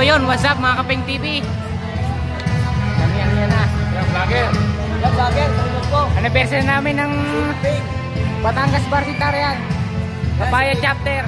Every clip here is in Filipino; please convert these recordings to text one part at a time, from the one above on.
yun, what's up mga Kapeng TV? Yan na. Yan vlogger. Anniversary namin ng Batangas Barsitarian Papaya Chapter.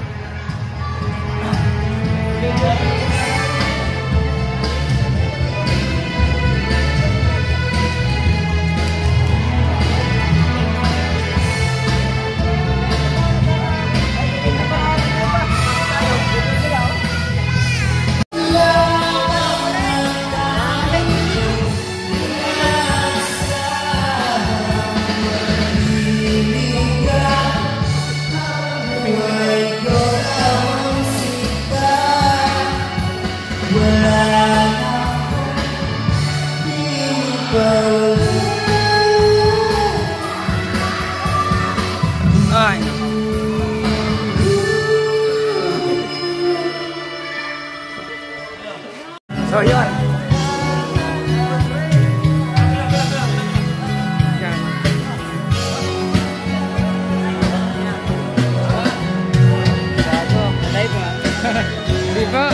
Ay. So yun. Hindi po.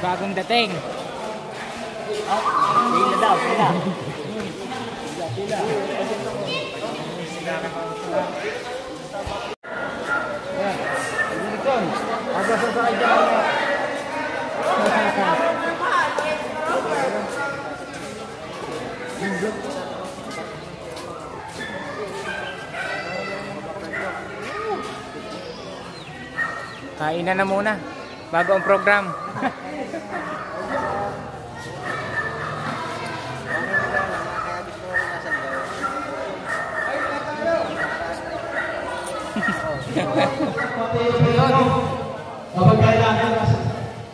Bagong dating. Pila daw, pila. Kainan na muna bago ang program.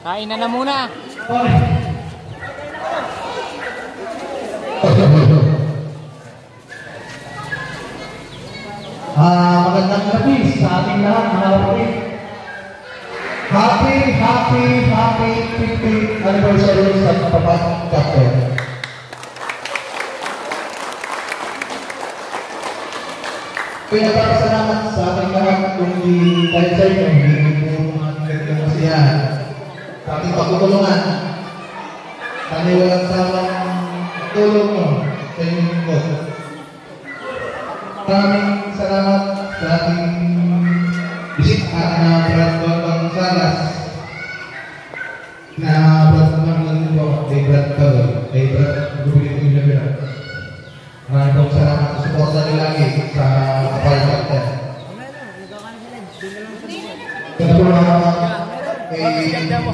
Kain na muna. Magandang gabi sa ating lahat mga kapatid. Happy 50th anniversary sa Papaya Chapter. Pinagpapasalamat sa ating lahat kung dahil sa inyo, hindi po mga kasiyahan sa ating pagtutulungan. Kami walang sawang tulong mo sa inyong lingkod. Maraming salamat sa ating bisita na Brad Gonzales na Brad Gonzales po kay Brad Kawal, kay Brad Gubili Unibera. Maraming pong salamat sa suporta nila lagi sa Papaya Chapter. Kaya po kay Ginagawa.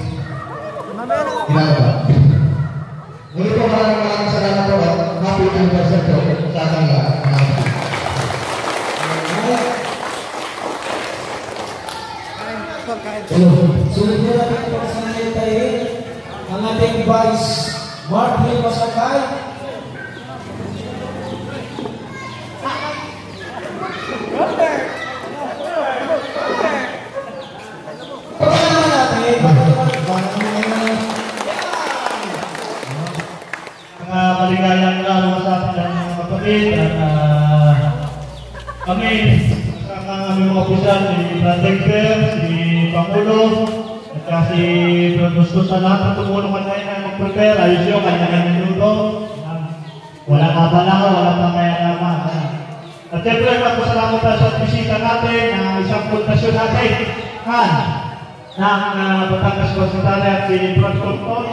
Muli po maraming salamat po at happy anniversary po sa ating lahat. Sunod na natin pasanaytayin ang ating Vice Martin Masakay. Pagkakaroon natin, maligayang lalo sa ating mga kapatid at kami kasama ang aming mga opisyal, si Brad Dexter, si Pangulo, at si Brad Bustos sa lahat ng tumulong at kaya na mag-prepare. Ayos yun, kanya-kanya luto. Wala ka pala, wala pa kaya naman. At siyempre, magpasalamat tayo sa bisita natin na isang pundasyon natin ng Batangas Barsitarian at si Brad Tonton.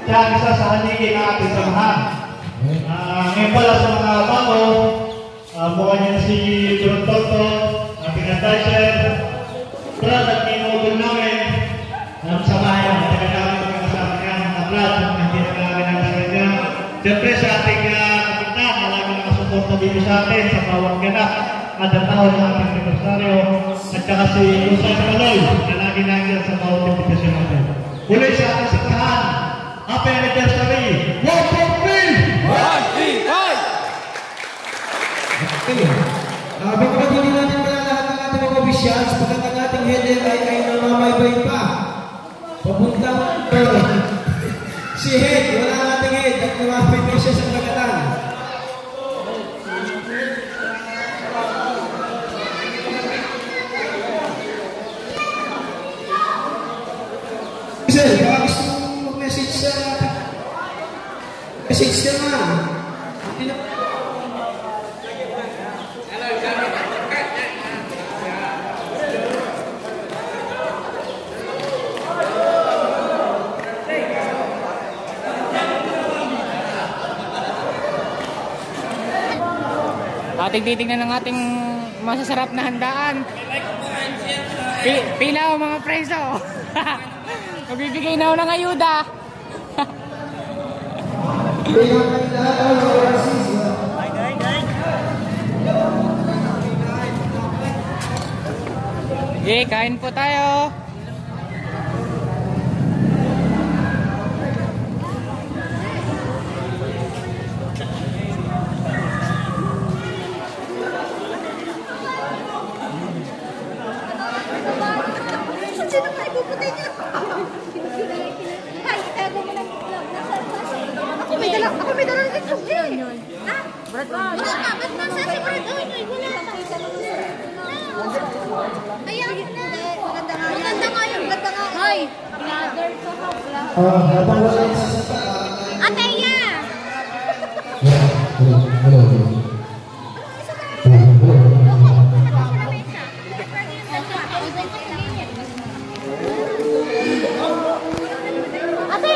Siya ang isa sa haligi na ating samahan. Ngayon pala sa mga bago, mukha niya si Brad Tonton, ating advisor, Brad at kinugol namin, samahan niya, matagal namin mga kasama niya, mga Brad, hindi na namin ang sa kanya. Siyempre sa ating kapitan, maraming nakasuporta dito sa atin sa bawat ganap kada taon ng ating anibersaryo, at saka si Usay Paloy na lagi nandiyan sa bawat invitation natin. Muli sa ating sikahan, happy anniversary! 1, 2, 3, 5! Okay. Bagamat hindi natin kaya lahat ng ating mga officials, pagkat ang ating header ay namaybay pa. Papuntang si head, wala ang ating head at lumapit na siya sa kagatan. Sir, baka gusto mong mag-message sa message naman. Ating titignan ng ating masasarap na handaan. Pila o mga preso. Magbibigay na ako ng ayuda. Okay, kain po tayo. Sino pa ipuputay niya? Ay, itago mo lang. Ako may dala ng itlog eh. Ha? Brad, wala ka. Ba't nasa si Brad? Ay, wala ka. Ayan na. Maganda nga yan. Maganda nga. Ay, another ko ha. Habang wala yung sasata. Ateya! Ate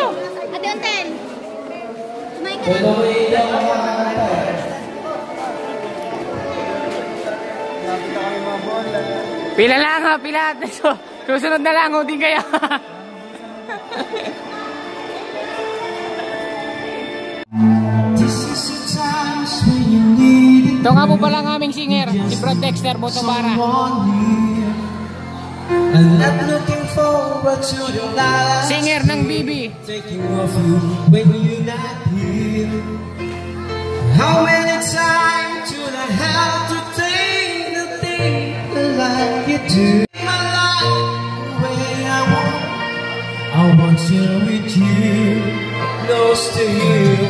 Onten! Kumain ka na. Pila lang ha, pila. Susunod na lang, din kaya. Ito nga po pala ang aming singer, si Brad Dexter Botobara. I'm not looking forward to the night. Singer ng Bibi. Taking of you when you're not here. How many times should I have to take the thing like you do? My life the way I want you with you, close to you.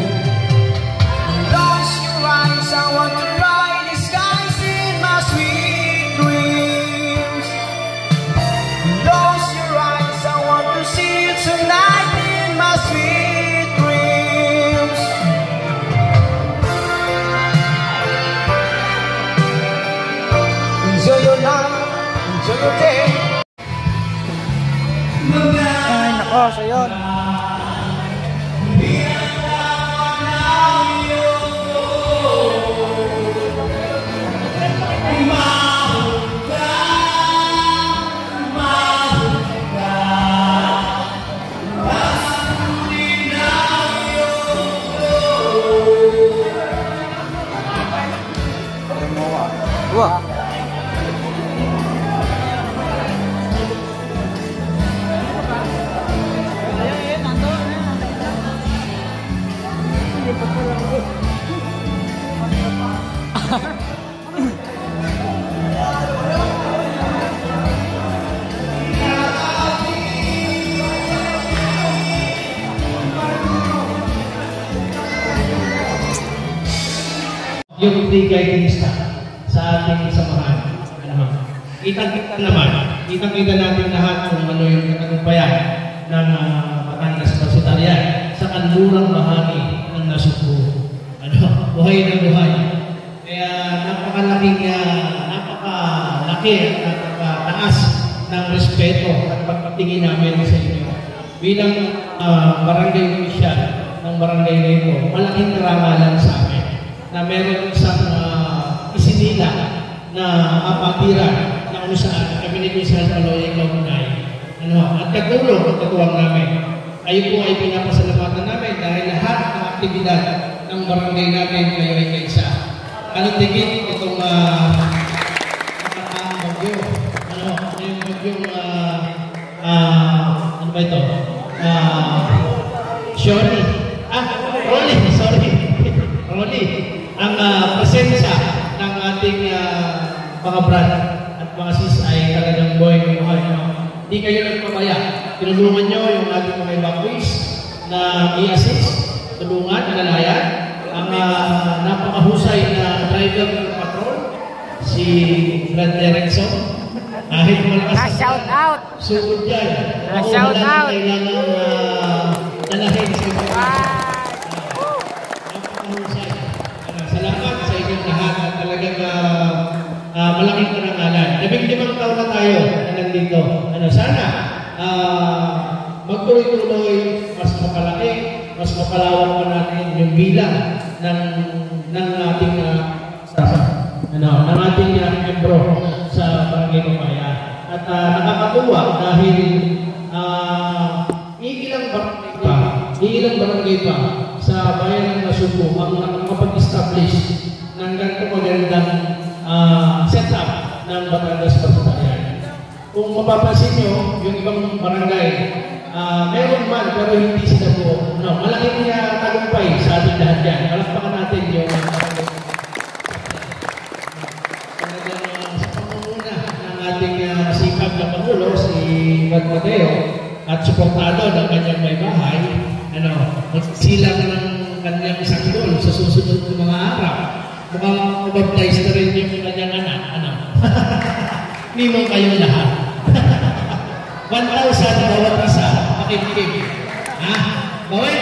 Close your eyes, I want to ride the skies in my sweet dreams. Close your eyes, I want to see you tonight in my sweet dreams. Enjoy your night, enjoy your day. Ay, nako, so yun. Wah. Yung tigay-tingista sa ating samahan. Kitang-kita naman, kitang-kita natin lahat kung ano yung katagumpayan ng Batangas Pasitarian sa kanlurang bahagi ng Nasugbu. Buhay na buhay. Kaya napakalaki at napakataas ng respeto at pagpatingin namin sa inyo. Bilang barangay official ng barangay na ito, malaking karangalan sa amin na meron isang isinila na apatiran na kung saan kami ni Mr. Paloy Kaunay. At katulong at katuwang namin. Kayo po ay pinapasalamatan namin dahil lahat ng aktibidad ng barangay namin kayo ay kaisa. Anong tigit itong mga brad at mga sis ay talagang buhay ng buhay. Hindi kayo nagpapaya. Tinulungan nyo yung ating mga evacuees na i-assist, tulungan, alalayan. Ang napakahusay na driver ng patrol, si Brad Derrickson. Kahit malakas Shout out! sugod yan. Shout out! Kailangan dalahin sa ito. Napakahusay. Salamat sa inyong lahat at talagang malaking karangalan. 15 taon na tayo na nandito. Sana magtuloy-tuloy, mas mapalaki, mas mapalawak pa natin yung bilang ng ating ng ating membro sa Barangay Papaya. At nakakatuwa dahil iilang barangay pa sa bayan ng Nasugbu ang nakapag-establish ng ganito magandang setup ng Batangas Pagpapayan. Kung mapapansin nyo, yung ibang barangay, meron man pero hindi sila po. Malaking tagumpay sa ating lahat yan. Palakpakan natin yung barangay. Sikap na Pangulo, si Brad Mateo, at suportado ng kanyang may bahay, magsilang ng kanyang sakdol sa susunod ng mga araw. Mukhang mabaptize na rin yung kanyang anak. Nimong kayo lahat. 1,000 bawat isa, makikinig. Bawi?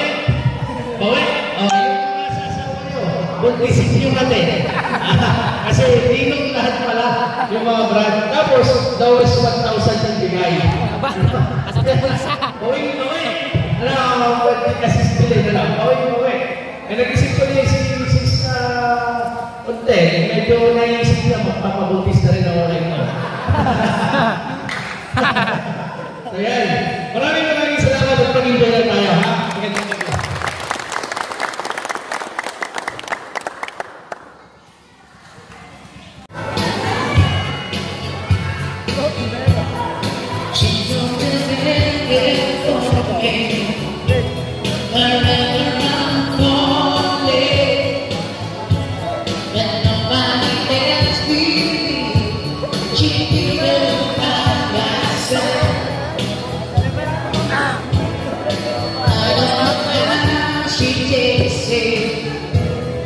Bawi? Yung mga sasawa nyo, buntisin nyo natin. Kasi ninong lahat pala yung mga brand. Tapos, daw is 1,000 yung bigay. Kasama po isa. Bawi. Kasi sila na lang. Bawi. Nag-isip ko niya si Sis Unte. Medyo naisip niya magpapabuntis na rin ako rin. So yan. Maraming salamat at pag-enjoy na tayo.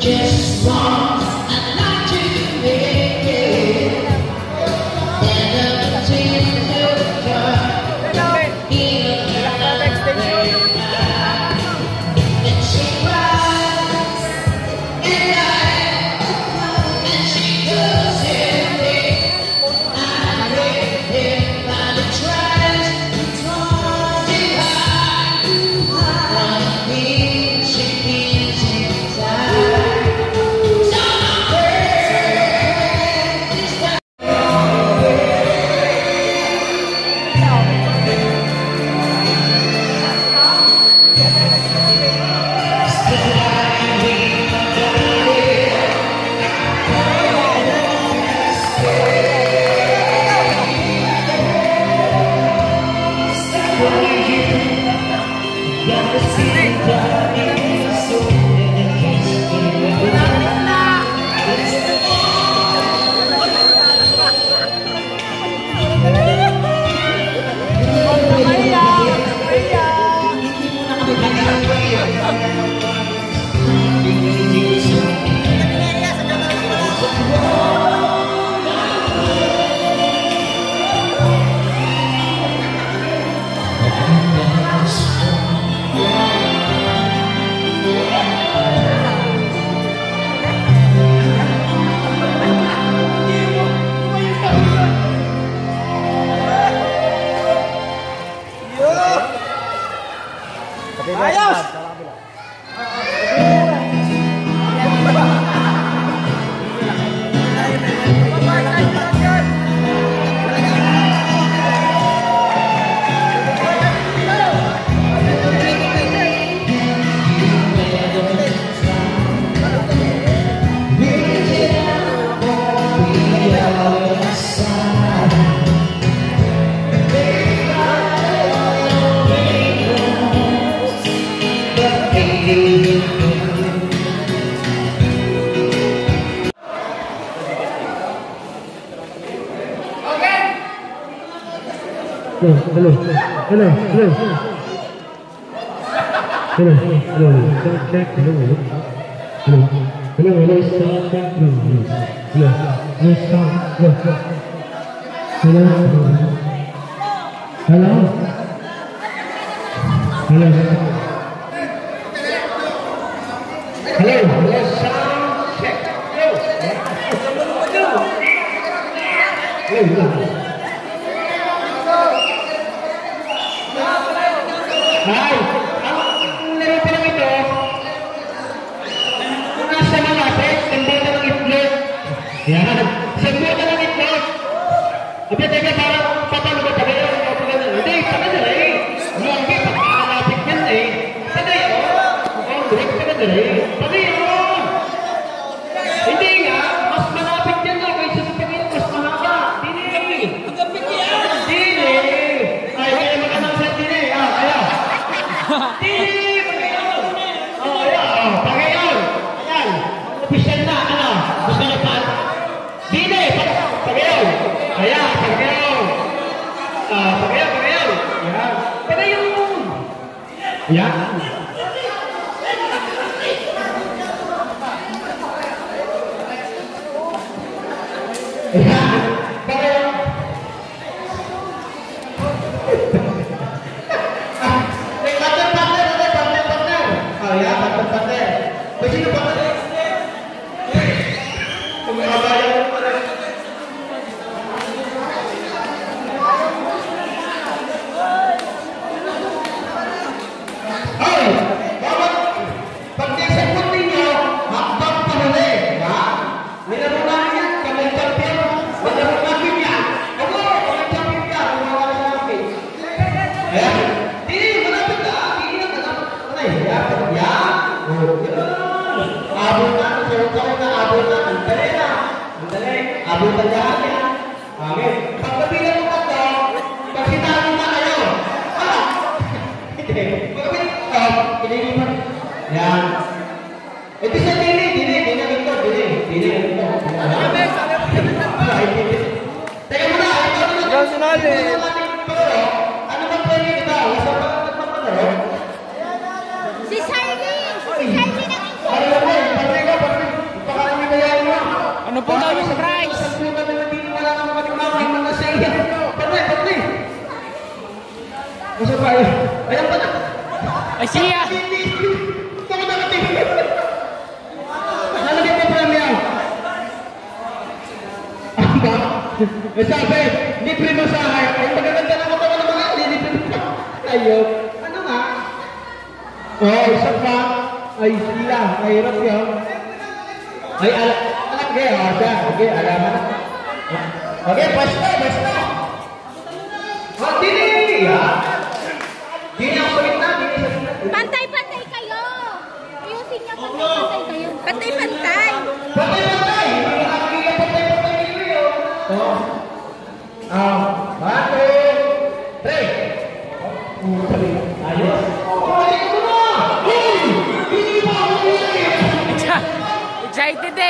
Just once, I'd like to make it. Stand up until the dark. Feel and she cries, and she goes everything. I live here by the tries to hide from me. She feels inside. Hello. Hi! Ang laro pa lang ito, kung nasa malapit, sambutan ng itlog. Yan, sambutan ng itlog. Abi, teka, parang papalo ba tayo? Hindi, saka na rin. Hindi, pagkakalapit yan eh. Patay ako. Direct ka na rin. Patay ako. Hindi nga, mas malapit yan o. Kaysa sa pagkakalapit, mas mahaba. Dini. Dini. Ay, kaya magandang sa dini. Kaya. Dini! Pagayon! Pagayon! Ayan! Official na! Ano? Gusto nyo pa? Dini! Pagayon! Ayan! Pagayon! Pagayon! Ayan! Pagayon! Ayan! Ayan! Pagayon! Sino ba ito? Kung may kabayan mo pala. Ay! Pag-desipon ninyo, hakbang panuli. Nilaro namin yan. Kamay champion. Nilaro namin yan. Ako, kamay champion ka. Kung mga sa akin. Ayan. Hindi, malapit ka. Hindi na malapit. Yan. Abot na, sorry na, abot na, andali na. Andali, abot na dyan yan. Amen. Pagkabilan mo ka to, pag sinabi na kayo, hindi mo. Yan. Ito sa dili ito. Teka muna, ano ba pwede kita? Wasa pa nagpapalaro? Si Shirley Ano po daw yung price? Ayan pa na. Ay, siya! Nalagyan mo pala niya. Sabi, libre mo sa akin. Ay, magaganda na katawan ng mga libre mo. Ayok. Ano nga? Isa pa. Ay, sila. Mahirap yun. Ay, alam kayo. Okay, alaman na. Okay, basta. Dili! Dili ang kulit na. Pantay-pantay kayo. Ayusin niya pantay-pantay kayo. Pantay-pantay. Pantay! Hindi na nakakita pantay nyo yun. Oo. 1, 2, 3. Ayos.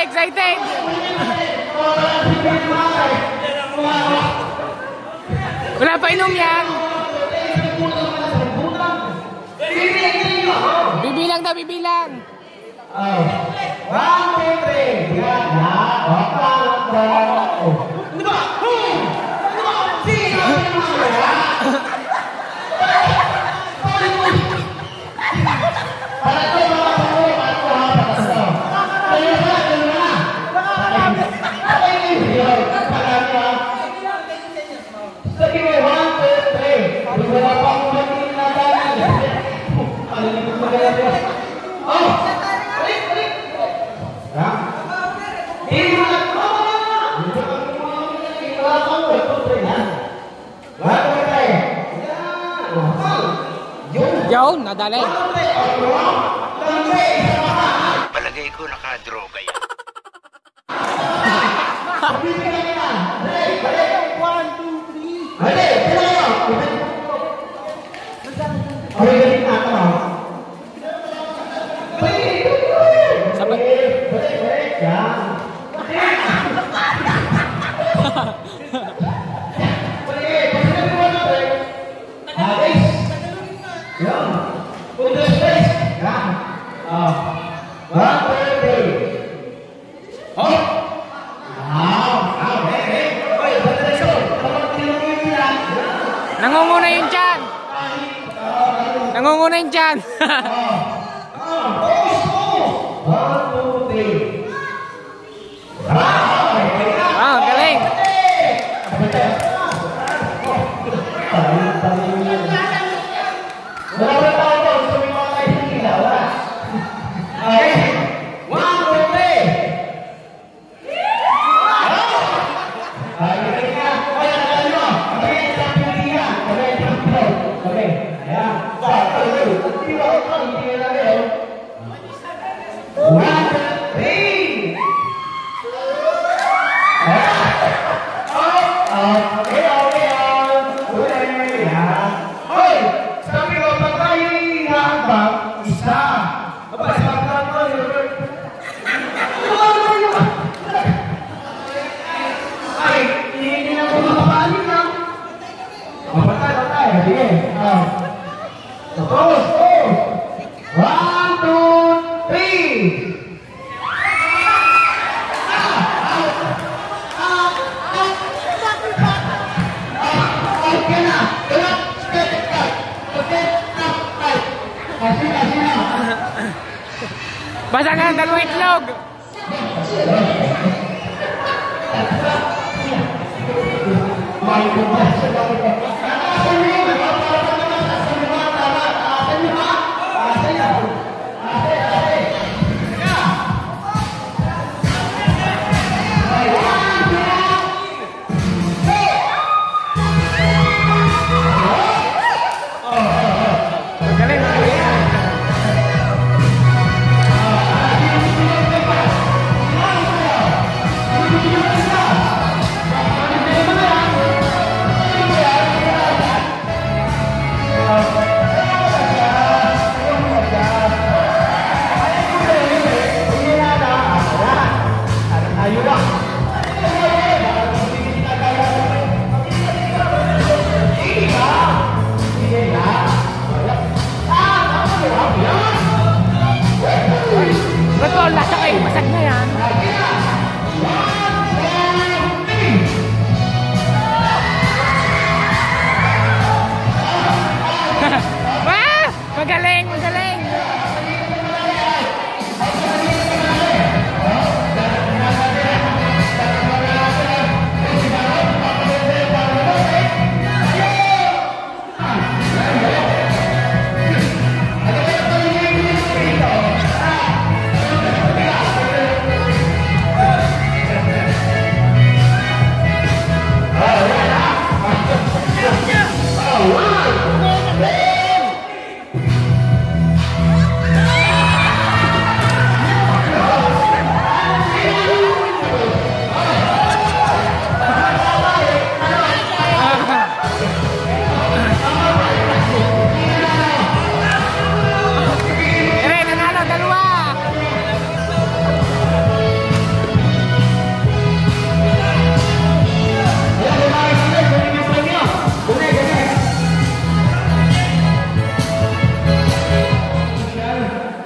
Excited. Wala pa inom yan. Bibilang. 1, 2, 3. Yan na. Ano ba? Yun, nadali. Palagay ko nakadroga yan. Sabay. na yun dyan. Wow, galing. Basa nga, dalawang itlog. Ba't ba ang lasa kayo? Masag na yan. Ah! Magaling! Magaling!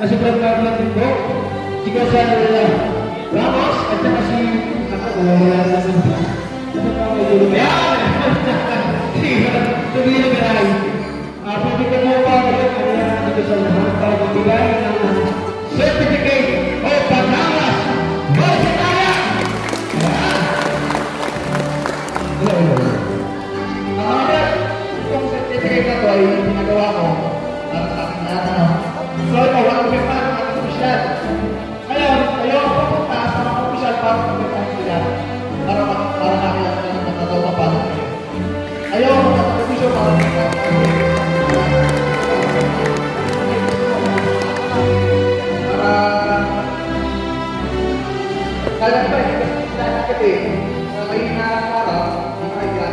Sobrang natin po. Jika saya Ramos at saka si wala na sa sabihin na garay. Pwede ka mo pa dito sa lahat para magbigay ng certificate o pagkakas. Basta kaya! Itong certificate na ito ay ginagawa ko para sa aking lahat. So ito, wala ko pa ng mga opisyal. Ngayon, ayaw ko pupunta sa mga opisyal para magpapagay sila. Para nakilala ng matataw pa paano kayo. Ayaw ko sa opisyal para kaya ba, kasi sa kayo na araw, di ba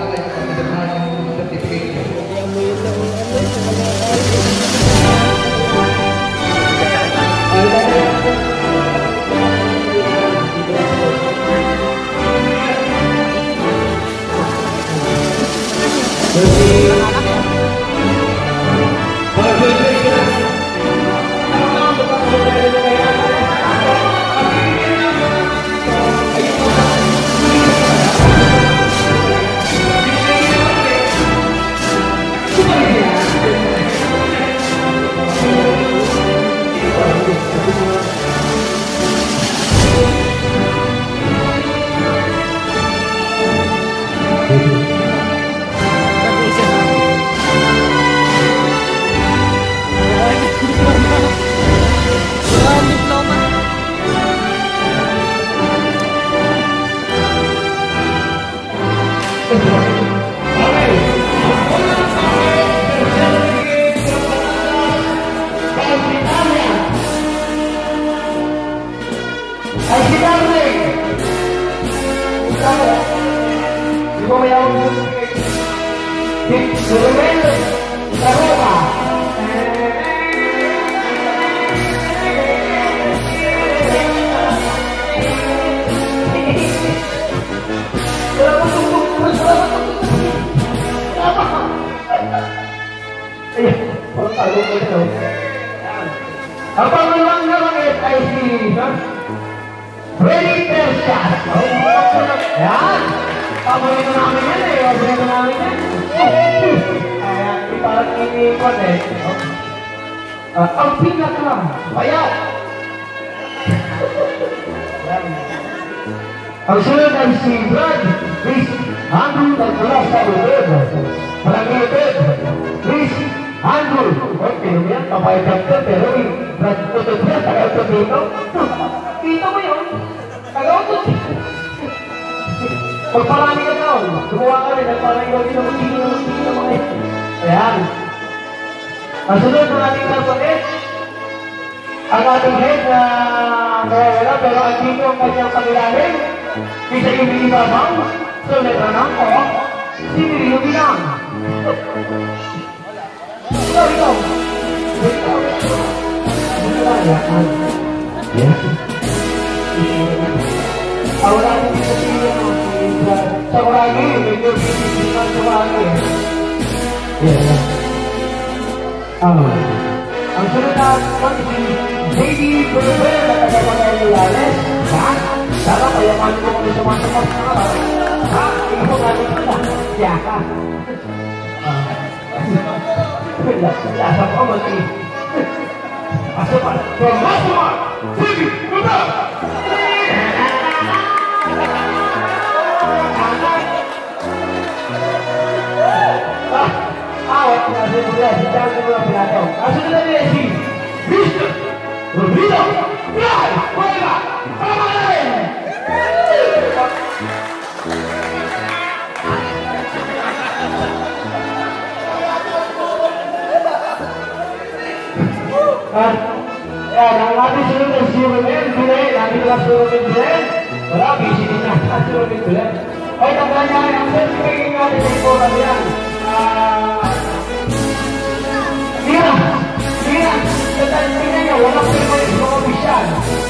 ko may ako si Romel Saroka. Ang pangalang naman ay si Freddy Tercias. Yan! Paborito namin yan eh. Paborito namin yan. Ayan, parang ini-ikot eh. Ang pinaka-bayat. Ang sunod ay si Brad Chris Andrew nagmula sa Udod. Parang-iitid. Chris Andrew. Okay, yan. Kapay-captain pero Brad Udod yan. Tagal-utod dito. Dito mo yun. Tagal-utod. Pagparami ka daw. Gumawa ka rin. Nagparang-iwaw din ang tingin ng mga ito. Ayan. Ang sunod ng ating kapatid. Ang ating head na nawawala pero ang dito ang kanyang pangilalim. Isa yung binibabaw. So, letra ng O. Sinirino bilang. Ikaw. Wala din dito sila sa marami. Medyo binibilang sa marami. Ang sunod na si J.D. Berber na tagapagay ni Lales. Ha? Sana kaya kami ko kami sumasapos na ka. Ha? Ikaw ko namin pala. Siya ka. Lasap ko mati. Asupan. Asupan! Sige! Buta! Awat na simula. Siyang simula pinatong. Asunod na niya si Mr. Rodrigo Bray! Huwag! Pamarin! Ang ating sunod ng si Romel Bilen, natin lang si Romel Bilen. Wala, busy din na si Romel Bilen. Okay, tandaan niya, ang sensibigin natin sa ipota niyan. Mira, tandaan niya, walang pinag mga opisyal.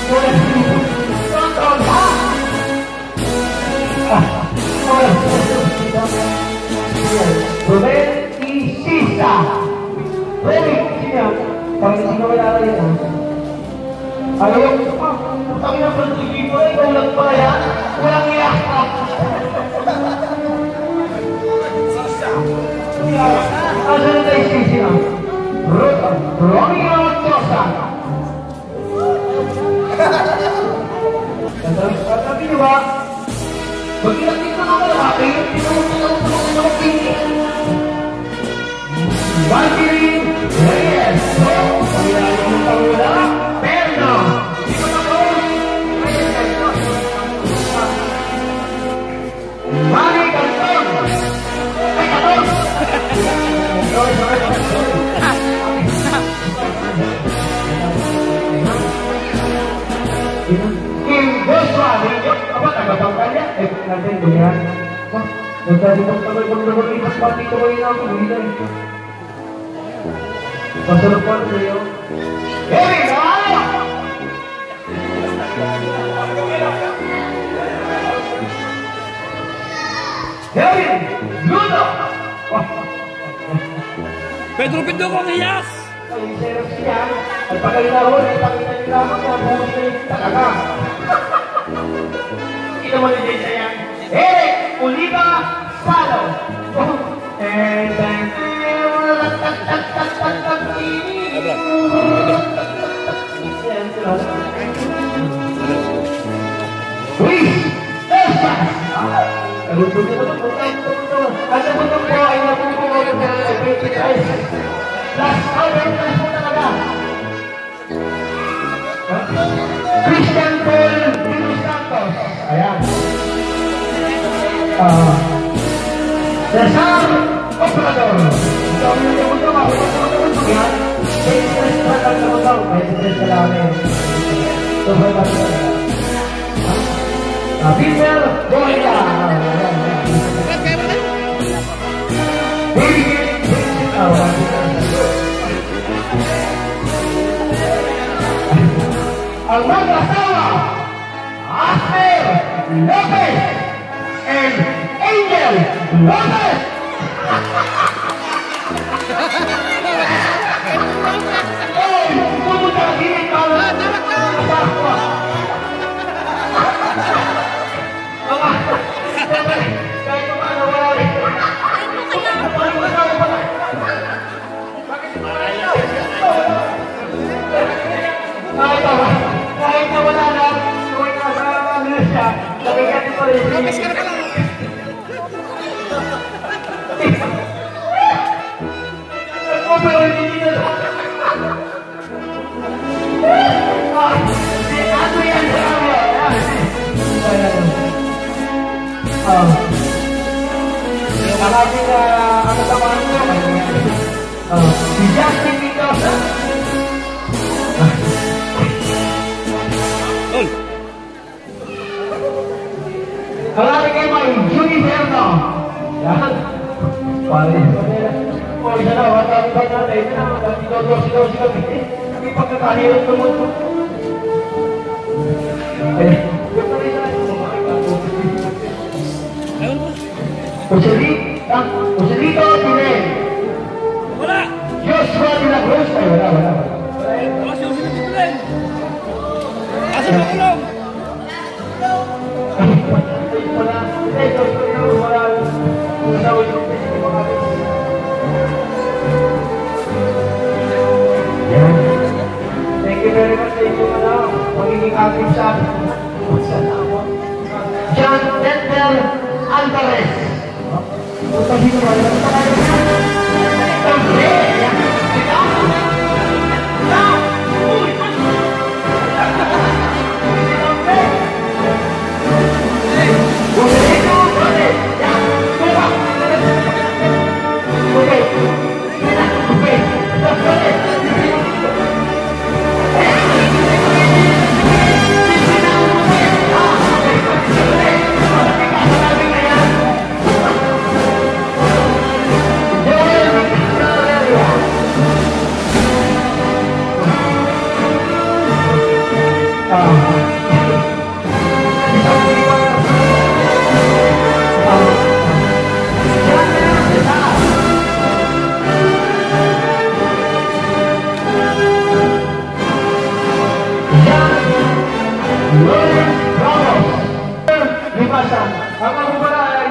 Walang pinag. Control, ha? Romel Isisa. Romel, siya. Parang hindi ka malala yan, ha? Ayaw, putangin ang pag-ibig mo, ikaw lang pa yan? Walang iyak ka. Asa na tayo sisi na? Romeo Tosa. Sabi niyo ba? Pag-ilapit na mga lalaki, tinawag sa mga malapit. Valkyrie Reyes. Pagkilala mo pa mula, Perno. Dito na po. Mani Canton. Ay, Canton. Kim Joshua. Apa taga-taga niya? Natin ko yan. Nagkalipas pati ko rin ako. Hindi na Pasal po niyo. Hey, Mario! Hey, Ludo! Pedro Pindong Iyas! Ang serap siya, at pagkalinaron, ay pakita niyo lamang na buhos na yung talaga. Kita mo na siya yan. Eric Oliva Salo! And then, Christian Paul Pinus Santos. Ayan. Cesar Obrador. Ito ang yung mundo, makapagpapapunto yan. May stress pa lang sa mundo. May stress ka lang eh. Ito ba ba ito? Peter Boya. Ang mag-asawa, Asper Lopez and Angel Lopez. Oy, pumunta ka din ka lang. Kahit pa paano wala rin. Kahit na wala na, kung nasa ano siya, nagigati pa rin. Lopez ka na lang. Pero hindi na lang. Ano yan? Ang ating ang tamaan ko, si Justin Mendoza. Ang ating kayo ay Judy Berno. Yan. Pari. O, isa na, matapos ba natin? Ito na, matapos sila. Hindi pagkakahirap tumuto. Joselito Pinel. Wala! Joshua de la Cruz. Ay, wala. Wala si Joselito Pinel! Asa na kulong? Thank you very much sa inyong magiging active sa John Denver Alvarez. Ako pala,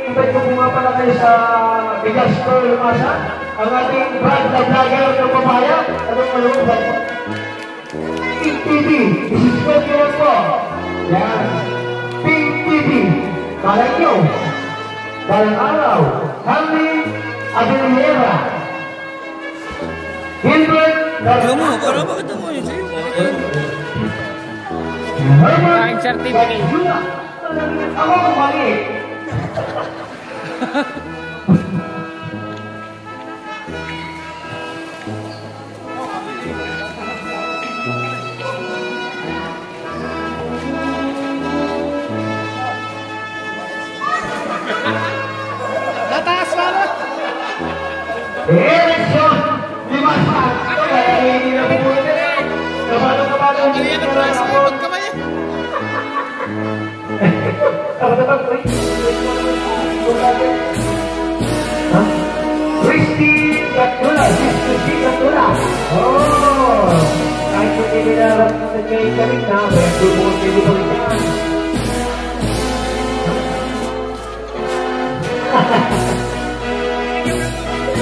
invite ko nga pala kayo sa Bigas Pro Lumasa, ang ating brand na vlogger ng papaya. Anong malungkot? Pink TV, isisipot nyo lang po. Yan. Pink TV, kalang nyo. Kalang araw, Hanley Adelera. Hilbert Kamu, para bakit mo yun sa'yo? Kain certificate. Ako kumali. Nataas pa na! Eleksyon! Limasa! Kaya hindi na pumunta na eh. Kabalo-kabalo. Hindi na pumunta na ako. Christine Gatula. Oh, kahit hindi nila nagkaya ka rin na, may dumukot hindi pa rin yan.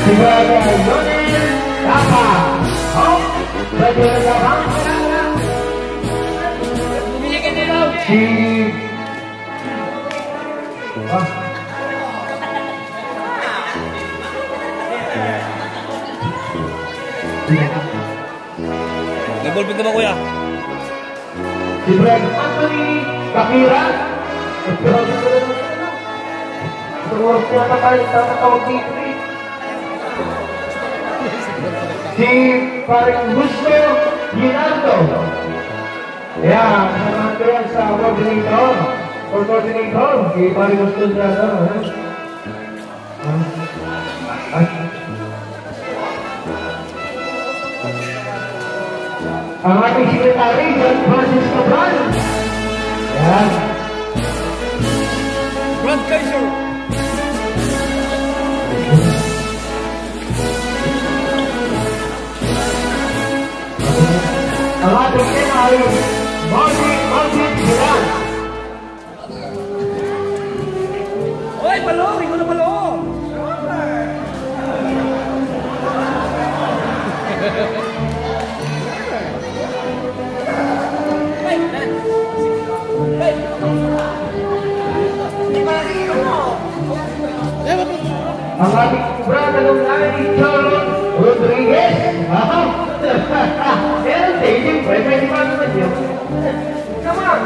Sigurado ay Yonel Tapa. Oh, pwede na Tapa? Bumili ka nila! Si... Nag-ballpin ka ba, kuya? Si Brad Anthony Kakira. Ito oras na tatawag dito eh. Si Paring Gusto Ginaldo. Ayan, samahan ko yan sa coordinator. Or coordinator, si Paring Gusto Ginaldo. Ang ating sekretary, John Francis Cabral. Yan. Brad Kaiser. Ang ating MI, Martin Giral. Oy, balong! Ikaw na balong! Ang ating brother ng lahi, John Rodriguez. Pero taking break, pwede ba naman yun? Come on!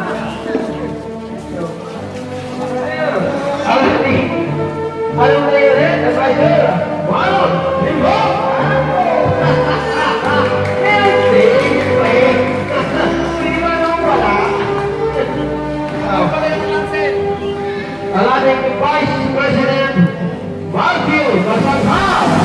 Ang ating, anong na yun eh? Advisor, Marlon, Limbo! Pero taking break. Hindi ba nung wala? Ang ating Vice President, Matthew Masangha.